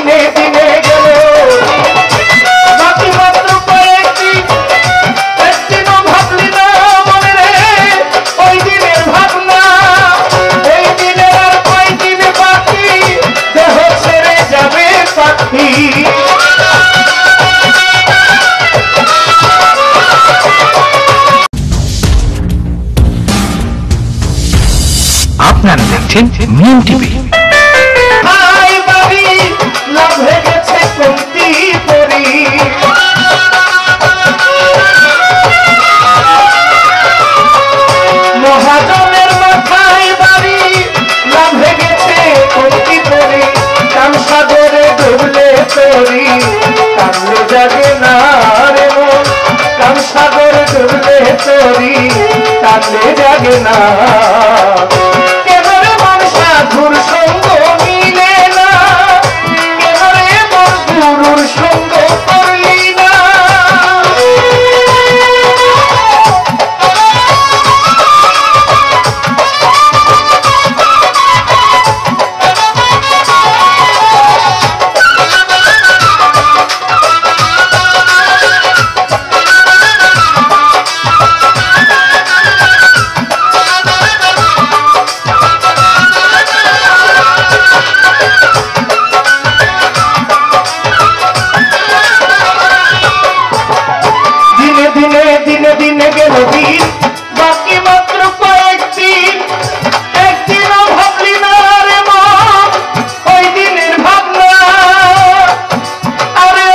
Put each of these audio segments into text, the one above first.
দিনে দিনে গেল বাকি মাত্র কয়েকদিন একদিনও ভাবলি না মনে রে ওই দিনের ভাবনা এই দিনের আর কয়দিন বাকি দেহ ছেড়ে যাবে পাখি আপনারা দেখছেন মিম টিভি। হাই বাড়ি লাভ হয়ে গেছে কমতি পরি মহাজনের মাথায় বাড়ি লাভ হয়ে গেছে কমতি পরি কাম সাগরে ডুবলে তরি কামলে জাগে না রে মন কাম সাগরে ডুবলে তরি কামলে জাগে না সাধুর সঙ্গ মিলে না কেবলে গুরুর সঙ্গ করলি না দিনে দিনে গেল দিন বাকি মাত্র কয়েকদিন একদিনও ভাবলি না রে মন ওই দিনের ভাবনা আরে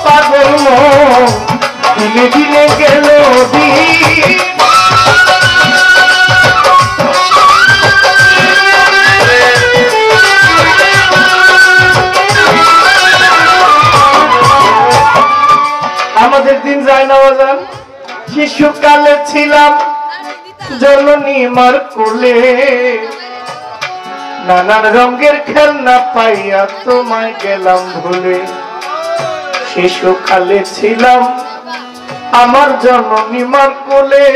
পাগল মন দিনে দিনে গেল দিন আমাদের দিন যায় না বাজান শিশুকালে ছিলাম জননী মার কোলে নানান রঙের খেলনা পাইয়া তোমায় গেলাম ভুলে শিশুকালে ছিলাম আমার জননী মার কোলে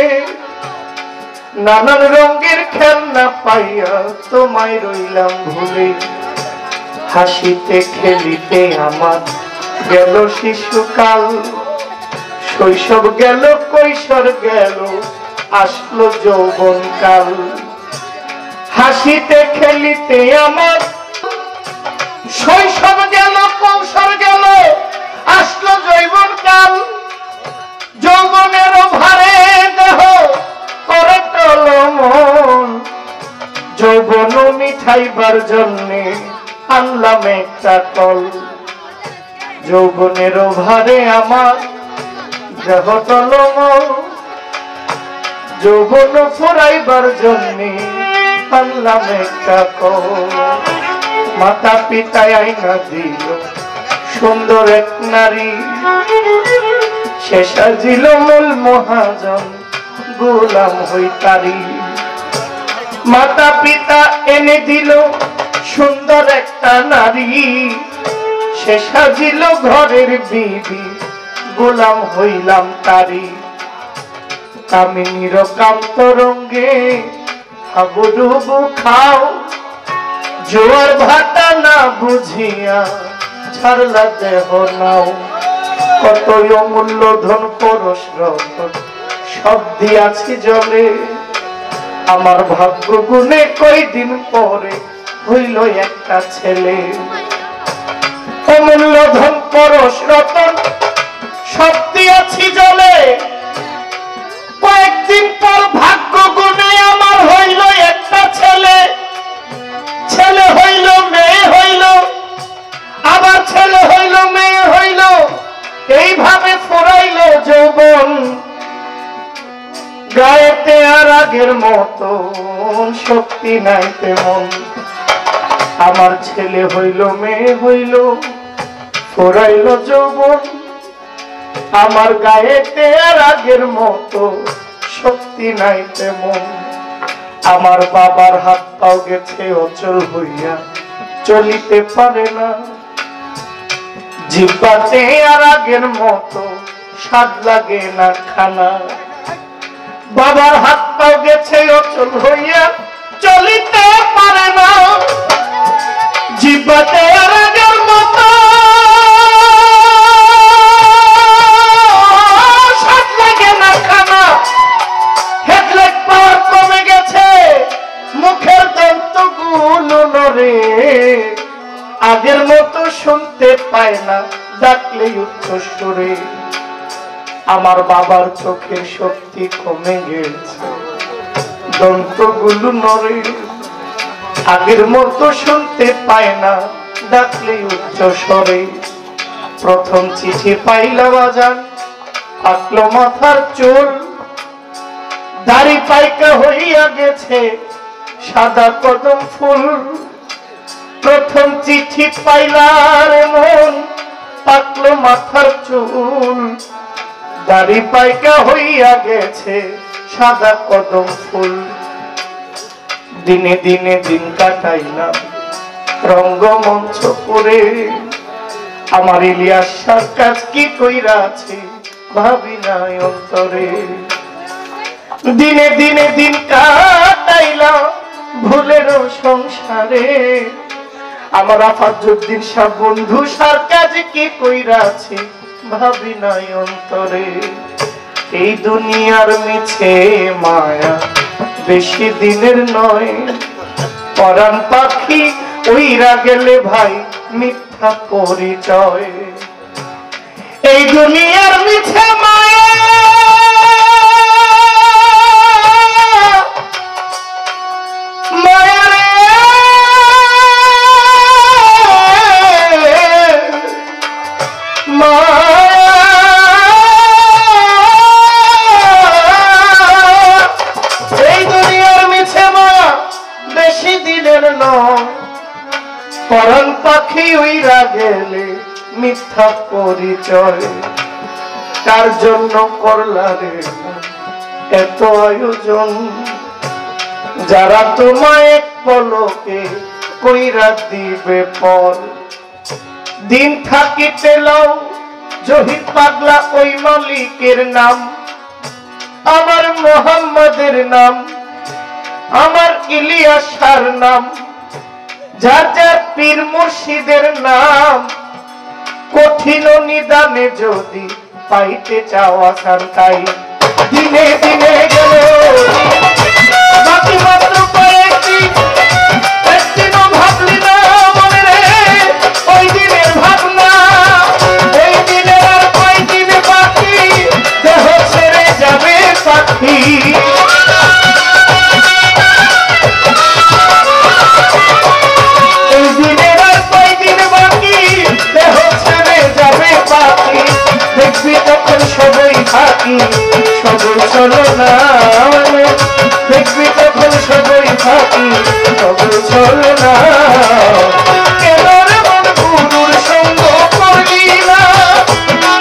নানান রঙের খেলনা পাইয়া তোমায় রইলাম ভুলে হাসিতে খেলিতে আমার গেল শিশুকাল শৈশব গেল কৈশোর গেল আসলো যৌবন কাল হাসিতে খেলিতে আমার শৈশব গেল কৈশোর গেল আসলো যৌবন কাল যৌবনের ভারে দেহ করে টলমন যৌবন মিঠাইবার জন্যে আনলাম একটা কল যৌবনের ভারে আমার দেহ টলমন যৌবন ফুরাইবার জন্যে আনলাম একটা কল মাতা পিতায় আইনা দিল সুন্দর এক নারী সে সাজিল মূল মহাজন গোলাম হইতারি মাতা পিতা এনে দিল সুন্দর একটা নারী সে সাজিল ঘরের বিবি গোলাম হইলাম তারি কামিনীর কান্তরঙ্গে হাবুডুবু খাও জোয়ার ভাটা না বুঝিয়া ছাড়লা দেহ নাও কতই অমূল্য ধন পরশ রতন সব দিয়াছি জলে আমার ভাগ্য গুণে কয়দিন পরে হইল একটা ছেলে অমূল্য ধন পরশ রতন সব দিয়াছি জলে কয়েকদিন পর ভাগ্য গুণে আমার হইল একটা ছেলে ছেলে হইল মেয়ে হইল আবার ছেলে হইল মেয়ে হইল এইভাবে ফুরাইল যৌবন গায়েতে আর আগের মতো শক্তি নাই তেমন আমার ছেলে হইল মেয়ে হইল ফুরাইল যৌবন আমার গায়েতে আর আগের মতো শক্তি নাই তেমন আমার বাবার হাত পাও গেছে অচল হইয়া চলিতে পারে না জিহ্বাতে আর আগের মতো স্বাদ লাগে না খানা বাবার হাত পাও গেছে অচল হইয়া চলিতে পারে না জিহ্বাতে আর আগের মতো শুনতে পায় না ডাকলে উচ্চ সুরে। আমার বাবার চোখের শক্তি কমে গেছে, দন্তগুলো নড়ে। আগের মতো শুনতে পায় না ডাকলে উচ্চ স্বরে। প্রথম চিঠি পাইলা বাজান, পাকলো মাথার চুল, দাড়ি পাইকা হইয়া গেছে সাদা কদম ফুল। প্রথম চিঠি পাইলার মন, পাকলো মাথার চুল, দাড়ি পাইকা হইয়া গেছে সাদা কদম ফুল। দিনে দিনে দিন কাটাইলাম রঙ্গমঞ্চ করে, আমার ইলিয়াস সার্কাস কি কইরা আছে ভাবি নাই অন্তরে। দিনে দিনে দিন কাটাইলাম ভুলের সংসারে, আমার আফাজউদ্দিন শাহ বন্ধু সার্কাস কি কইরা আছে ভাবি নাই অন্তরে। এই দুনিয়ার মিছে মায়া বেশি দিনের নয়, পরাণ পাখি উইরা গেলে ভাই মিথ্যা পরিচয়। এই দুনিয়ার মিছে মায়া মায়া রে মায়া। এই দুনিয়ার মিছে মায়া বেশি দিনের নয়, পরাণ পাখি উইরা গেলে মিথ্যা পরিচয়। তার জন্য করলা রে এত আয়োজন, যারা তোমায় এক পলকে কইরা দিবে পর। দিন থাকিতে লও জহির পাগলা ওই মালিকের নাম, আমার মোহাম্মদের নাম, আমার ইলিয়াসার নাম, যার যার পীর মুর্শিদের নাম। কঠিন নিদানে যদি পাইতে চাও আসান, তাই দিনে দিনে গেল বাকি মাত্র কয়েকদিন। একদিনও ভাবলি না মনে রে ওই দিনের ভাবনা, ওই দিনের আর কয়দিন বাকি, দেহ ছেড়ে যাবে পাখি। ওই দিনের আর কয়দিন বাকি, দেহ ছেড়ে যাবে পাখি। দেখবি তখন সবই থাকি সবই চলো না, দেখবি তখন সবই থাকি সবই চলো না। কেন রে মন গুরুর সঙ্গ করলি না,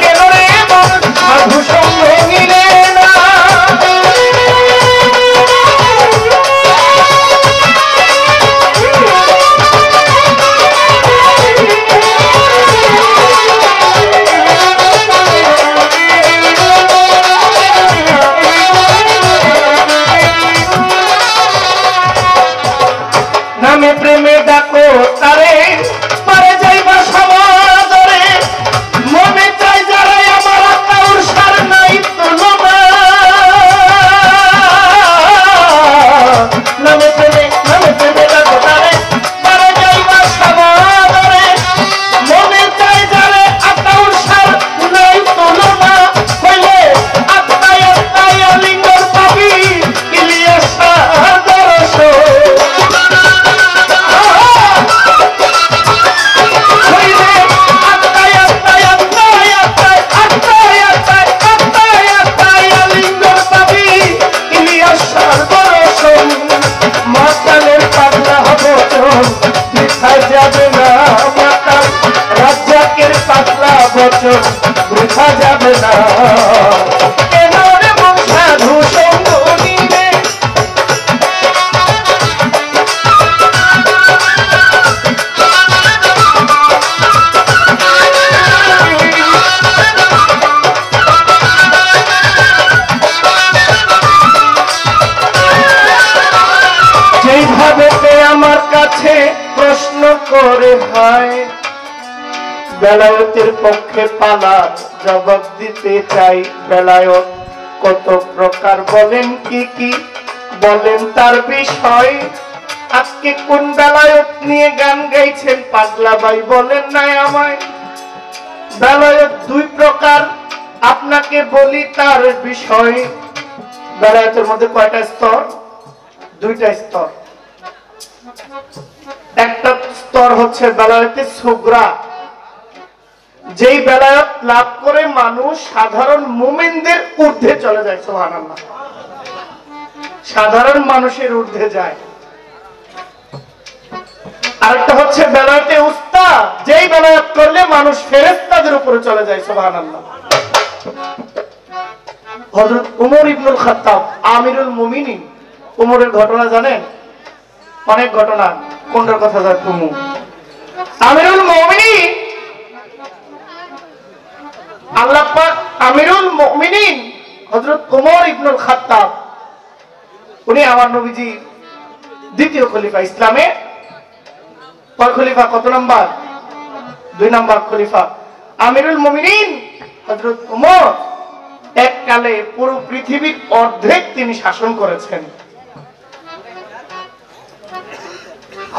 কেন রে মন সাধু সঙ্গ নিলে না। নামে প্রেমে ডাকো তারে, পারে যাইবা সমাদরে। মনে চাই যারা আমার কাউর সার নাই তুলনা। নামে প্রেমে ডাকো তারে, পারে যাইবা সমাদরে। মনে চাই যারা কাউর সার নাই তুলনা। হইলে আত্মায় আত্মায় লিঙ্গর পাবি ইলিয়াসার দর্শন। যাবে না মাতা রাজ্জাকের পাতলা বচন বৃথা যাবে না। কেন রে মন সাধু সঙ্গ নিলে, যেইভাবে আমার কাছে প্রশ্ন করে ভাই, বেলায়েতের পক্ষে পালার জবাব দিতে চাই। বেলায়েত কত প্রকার বলেন কি কি, বলেন তার বিষয়। আজকে কোন বেলায়ত নিয়ে গান গাইছেন পাগলা ভাই বলেন নাই আমায়? বেলায়ত দুই প্রকার, আপনাকে বলি তার বিষয়। বেলায়তের মধ্যে কয়টা স্তর? দুইটা স্তর। একটা স্তর হচ্ছে বেলায়েতে সুগরা, যেই বেলায়েত লাভ করে মানুষ সাধারণ মুমিনদের ঊর্ধ্বে চলে যায়। সুবহানাল্লাহ, সাধারণ মানুষের ঊর্ধ্বে যায়। আরেকটা হচ্ছে বেলায়েতে উস্তা, যেই বেলায়েত করলে মানুষ ফেরেশতাদের উপরে চলে যায়। সুবহানাল্লাহ। হযরত উমর ইবনুল খাত্তাব আমিরুল মুমিনিন, উমরের ঘটনা জানেন? অনেক ঘটনা, কোনটার কথা যায় কুমু? আমিরুল মুমিনিন, আল্লাহ পাক আমিরুল মুমিনিন হযরত উমর ইবনুল খাত্তাব, উনি আমার নবীজি দ্বিতীয় খলিফা। ইসলামে কয় খলিফা? কত নাম্বার? 2 নাম্বার খলিফা। আমিরুল মুমিনিন হযরত উমর এককালে পুরো পৃথিবীর অর্ধেক তিনি শাসন করেছেন।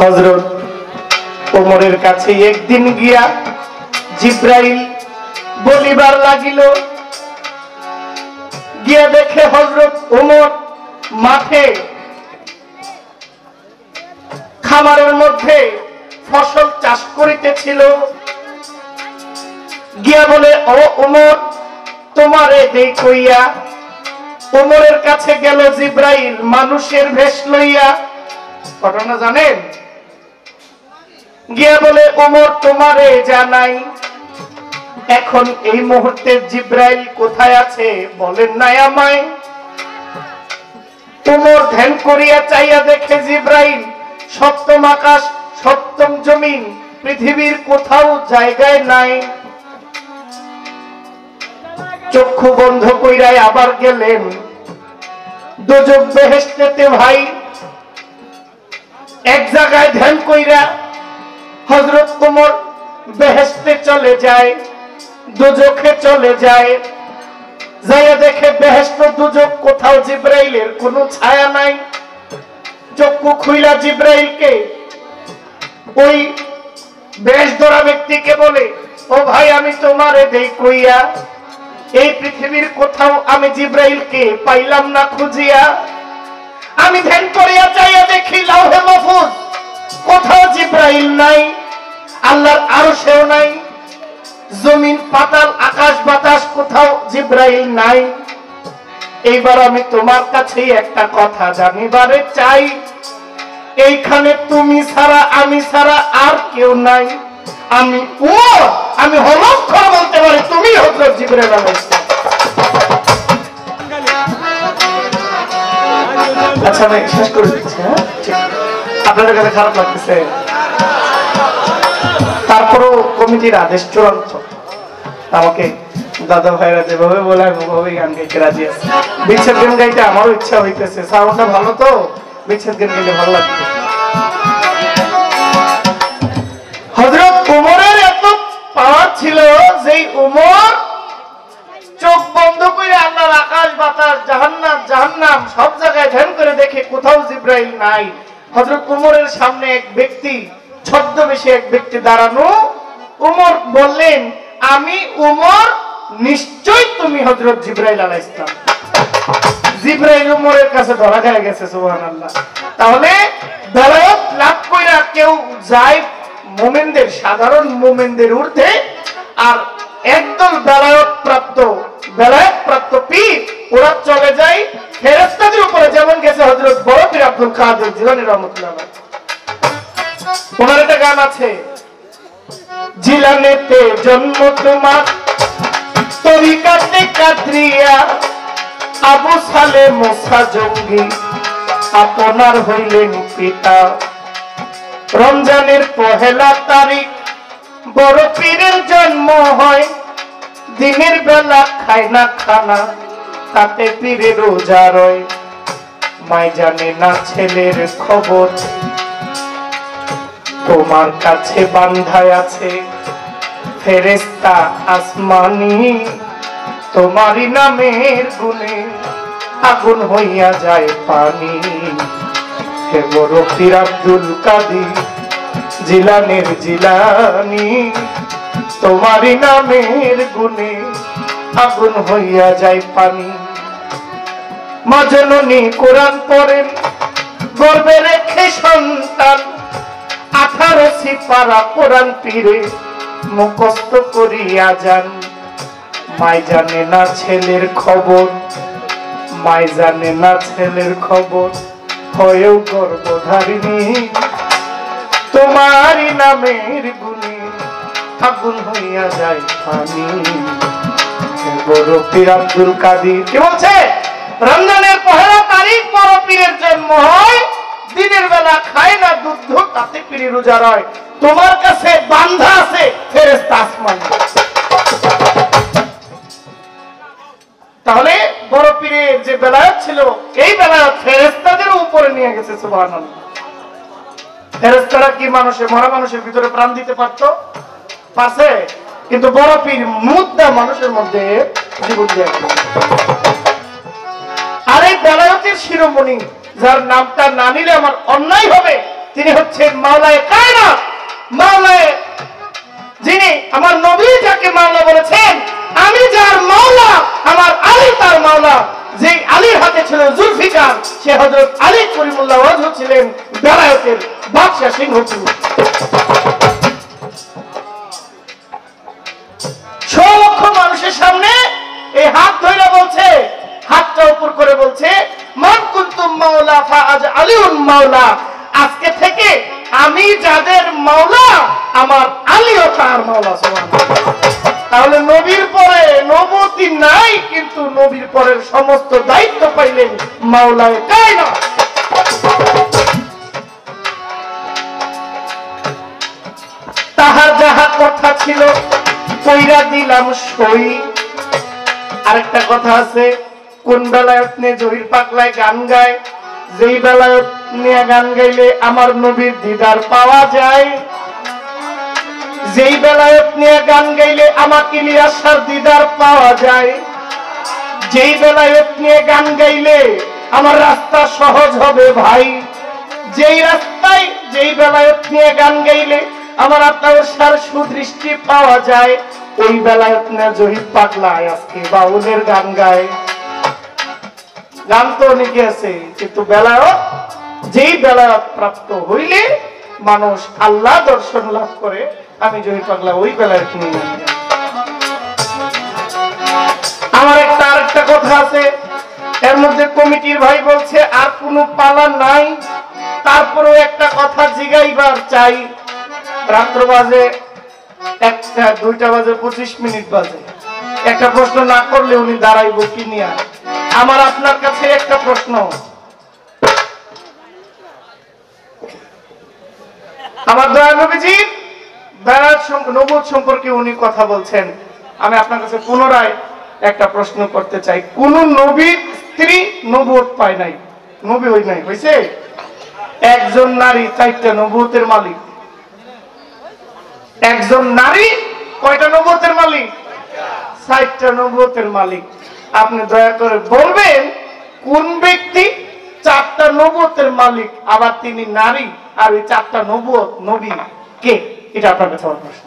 হযরত ওমরের কাছে একদিন গিয়া জিব্রাইল বলিবার লাগিল, গিয়া দেখে হযরত ওমর মাঠে খামারের মধ্যে ফসল চাষ করিতেছিল। গিয়া বলে, ও ওমর, তোমারে দেই কইয়া। ওমরের কাছে গেল জিব্রাইল মানুষের বেশ লইয়া। ঘটনা জানেন? গিয়া বলে, ওমর তোমারে জানাই, এখন এই মুহূর্তে জিব্রাইল কোথায় আছে বলেন নাই আমায়? ওমর ধ্যান করিয়া চাইয়া দেখে জিব্রাইল সপ্তম আকাশ, সপ্তম জমিন, পৃথিবীর কোথাও জায়গায় নাই। চক্ষু বন্ধ কইরাই আবার গেলেন দোজখ বেহেশতেতে। ভাই এক জায়গায় ধ্যান কইরা হযরত ওমর বেহেশতে চলে যায়, দোজখে চলে যায়। যাইয়া দেখে বেহেশত দোজখ কোথাও জিব্রাইলের কোনো ছায়া নাই। চক্ষু খুইলা জিব্রাইলকে, ওই বেশ ধরা ব্যক্তিকে বলে, ও ভাই, আমি তোমারে দেই কইয়া, এই পৃথিবীর কোথাও আমি জিব্রাইলকে পাইলাম না খুঁজিয়া। আমি ধ্যান করিয়া চাইয়া দেখি লাউহে মাহফুজ, কোথাও জিব্রাইল নাই, আল্লাহর আরশেও নাই, জমিন পাতাল আকাশ বাতাস কোথাও জিব্রাইল নাই। এইবার আমি তোমার কাছে একটা কথা জানিবারে চাই, এইখানে তুমি ছাড়া আমি ছাড়া আর কেউ নাই। আমি ওমর, আমি হলফ বলতে পারি তুমি হযরত জিবরাইল আলাইহিস সালাম। আচ্ছা আমি শেষ করে দিচ্ছি। আপনাদের কাছে খারাপ লাগতেছে? তারপরও কমিটির আদেশ চূড়ান্ত। আমাকে দাদা ভাইরা যেভাবে বলে আমি ওভাবেই গান গাইতে রাজি আছি। বিচ্ছেদ গান গাইতে আমারও ইচ্ছা হইতেছে, সাউন্ডটা ভালো তো, বিচ্ছেদ গান গাইতে ভালো লাগবে। হযরত ওমরের এত পাওয়ার ছিল যে ওমর চোখ বন্ধ করে আল্লাহর আকাশ বাতাস জাহান্নাম জাহান্নাম সব জায়গায় ধ্যান করে দেখে কোথাও জিব্রাইল নাই। হযরত ওমরের সামনে এক ব্যক্তি, ছদ্মবেশে এক ব্যক্তি দাঁড়ানো। ওমর বললেন, আমি ওমর, নিশ্চয় তুমি হযরত জিব্রাইল আলাইহিস সালাম। জিব্রাইল ওমরের কাছে ধরা খেয়ে গেছে। সুবহানাল্লাহ। তাহলে বেলায়েত লাভ কইরা কেউ যায় মুমিনদের, সাধারণ মুমিনদের ঊর্ধ্বে, আর একদল বেলায়েত প্রাপ্ত পীর, ওরা চলে যায় ফেরেশতাদের উপরে, যেমন গেছে হযরত বড় পীর আব্দুল কাদের জিলানী রাহমাতুল্লাহ আলাইহি। ওনার একটা গান আছে, জিলানেতে জন্ম তোমার, তরিকাতে কাদরিয়া, আবু সালে মুসা জঙ্গি, আপনার হইলেন পিতা। রমজানের পহেলা তারিখ বড় পীরের জন্ম হয়, দিনের বেলা খায় না খানা, তাতে পীরে রোজা রয়। মাই জানে না ছেলের খবর, তোমার কাছে বান্ধায় আছে ফেরেশতা আসমানি, তোমারই নামের গুণে আগুন হইয়া যায় পানি। হে বড় পীর আব্দুল কাদের জিলানীর জিলানী, তোমারই নামের গুণে আগুন হইয়া যায় পানি। মা জননী কোরআন পড়েন গর্বে রেখে সন্তান, 18 সিপারা কোরআন পীরে মুখস্থ করিয়া যান। মাই জানে না ছেলের খবর, মাই জানে না ছেলের খবর, হয়েও গর্ভধারিণী, তোমারই নামের গুণে আগুন হইয়া যায় পানি। বড় পীর আব্দুল কাদের কি বলছে? রমজানের 1 তারিখ বড় পীরের জন্ম হয়, দিনের বেলা খায় না দুধ, তাতে পীরি রোজা রয়। তোমার কাছে বান্ধা আছে ফেরেশতা আসমান। তাহলে বড় পীরের যে বেলায়েত ছিল, এই বেলায়েত ফেরেশতাদের উপরে নিয়ে গেছে। সুবহানাল্লাহ। ফেরেশতারা কি মানুষের, মরা মানুষের ভিতরে প্রাণ দিতে পারতো? পারছে। কিন্তু বড় পীর মুদ্দা মানুষের মধ্যে জীবন দিয়ে গেল। আর এই বেলায়েতের শিরোমণি, যার নামটা না নিলে আমার অন্যায় হবে, তিনি হচ্ছেন মাওলায়ে কায়নাত, মাওলায়ে, যিনি আমার নবী যাকে মাওলা বলেছেন, আমি যার মাওলা, আমার আলী তার মাওলা। যে আলীর হাতে ছিল জুলফিকার, সে হযরত আলী করিমুল্লাহ ওয়াজহ ছিলেন বেলায়েতের বাদশা সিংহপুর। লক্ষ মানুষের সামনে এই হাত ধরে বলছে, হাতটা উপর করে বলছে, মান কুনতুম মাওলা ফাআজ আলিউন মাওলা, আজকে থেকে আমি যাদের মাওলা, আমার আলীও তার মাওলা। সুবহানাল্লাহ। তাহলে নবীর পরে নবুয়তি নাই, কিন্তু নবীর পরের সমস্ত দায়িত্ব পাইলেন মাওলায়ে কায়নাত। তাহার যাহা কথা ছিল কইরা দিলাম সই। আরেকটা কথা আছে, কোন বেলায়েত নিয়ে জহির পাগলায় গান গায়, যেই বেলায়েত নিয়ে গান গাইলে আমার নবীর দিদার পাওয়া যায়, যেই বেলায়েত নিয়ে গান গাইলে আমার ইলিয়াসার দিদার পাওয়া যায়, যেই বেলায়েত নিয়ে গান গাইলে আমার রাস্তা সহজ হবে ভাই, যেই রাস্তায় যেই বেলায়েত নিয়ে গান গাইলে আমার আপনার সার সুদৃষ্টি পাওয়া যায়, ওই বেলায়েত নিয়ে জহির পাগলায় আজকে বাউলের গান গায়। গান তো অনেকে আছে, কিন্তু বেলায়েত, যেই বেলায়েত প্রাপ্ত হইলে মানুষ আল্লাহ দর্শন লাভ করে, আমি জহির পাগলা ওই বেলায়েত নিয়ে গান গাই। আমার আরেকটা কথা আছে, এর মধ্যে কমিটির ভাই বলছে আর কোনো পালা নাই, তারপরেও একটা কথা জিগাইবার চাই। রাত্র বাজে 1টা, 2টা বাজে 25 মিনিট বাজে, একটা প্রশ্ন না করলে উনি দাঁড়াইব কি নিয়ে? আমার আপনার কাছে একটা প্রশ্ন, আমার দয়া নবীজি বেলায়েত নবুয়ত সম্পর্কে উনি কথা বলছেন, আমি আপনার কাছে পুনরায় একটা প্রশ্ন করতে চাই। কোন নবীর স্ত্রী নবুয়ত পায় নাই, নবী হই নাই, হইছে? একজন নারী 4টা নবুয়তের মালিক। একজন নারী কয়টা নবুয়তের মালিক? 4টা নবুয়তের মালিক। আপনি দয়া করে বলবেন কোন ব্যক্তি 4টা নবুয়তের মালিক, আবার তিনি নারী, আর ওই 4টা নবুয়ত নবী কে? এটা আপনার কাছে আমার প্রশ্ন।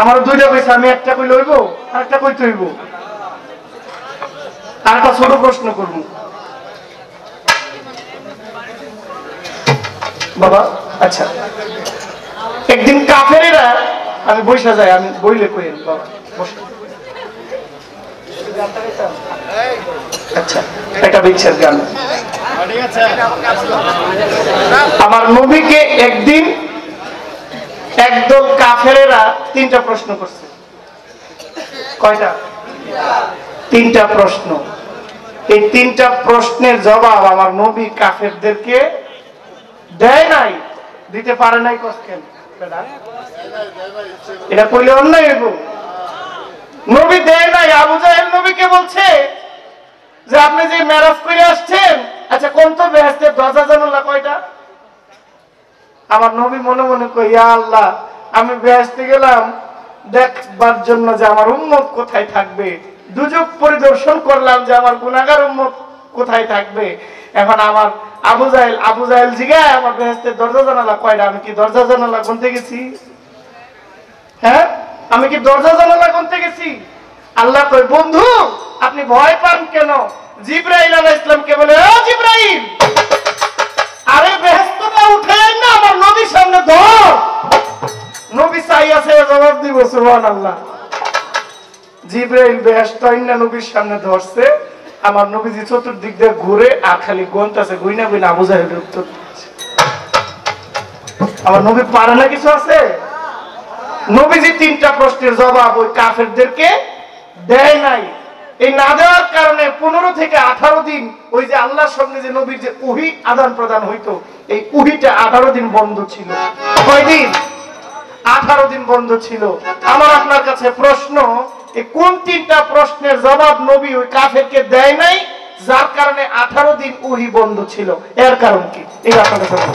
আমার 2টা কইছে, আমি একটা কই লইব, আরেকটা কইতে হইব। আর একটা ছোট প্রশ্ন করব বাবা। আচ্ছা, একদিন কাফেরেরা, আমি বইসা যাই, আমি বইলে কইেন বাবা, বসে। আচ্ছা, একটা বিচ্ছেদ গান। আমার নবীকে একদিন একদল কাফেরেরা 3টা প্রশ্ন করছে। কয়টা? 3টা প্রশ্ন। এই 3টা প্রশ্নের জবাব আমার নবী কাফেরদেরকে দেয় নাই, দিতে পারে নাই। কেন? এটা কইলে অন্যায় হইব। নবী দেয় নাই। আবু জাহেল নবীকে বলছে যে আপনি যে মেরাজ করে আসছেন, আচ্ছা কোন তো বেহেশতের দরজা জানালা কয়টা? আমার নবী মনে মনে কই, ইয়া আল্লাহ, আমি বেহেশতে গেলাম দেখবার জন্য যে আমার উম্মত কোথায় থাকবে, দুজক পরিদর্শন করলাম যে আমার গুনাহগার উম্মত কোথায় থাকবে, এখন আমার আবু জাহেল জিগায় আমার বেহেশতের দরজা জানালা কয়টা, আমি কি দরজা জানালা গুনতে গেছি? হ্যাঁ, আমি কি দরজা জানালা গুনতে গেছি? আল্লাহ কয় বন্ধু আপনি ভয় পান কেন? জিবরাইল আলাইহিস সালামকে বলে, ও জিবরাইল, আরে বেহেশতটা উঠে না আমার নবীর সামনে ধর। নবী চাই আছে জবাব দিব সুবহানাল্লাহ। জিবরাইল বেহেশতটা নবীর সামনে ধরছে, আমার নবীজি চতুর্দিক দিয়ে ঘুরে আর খালি গন্তাছে, গুইনা গুইনা আবু জাহেলের উত্তর দিচ্ছে। আমার নবী পারে না কিছু আছে? নবীজি 3টা প্রশ্নের জবাব ওই কাফেরদেরকে দেয় নাই। এই না দেওয়ার কারণে 15 থেকে 18 দিন ওই যে আল্লাহর সঙ্গে যে নবীর যে ওহী আদান প্রদান হইতো, এই ওহীটা 18 দিন বন্ধ ছিল। কয়দিন? 18 দিন বন্ধ ছিল। আমার আপনার কাছে প্রশ্ন, এই কোন 3টা প্রশ্নের জবাব নবী ওই কাফেরকে দেয় নাই, যার কারণে 18 দিন ওহী বন্ধ ছিল? এর কারণ কি? এই আপনার কাছে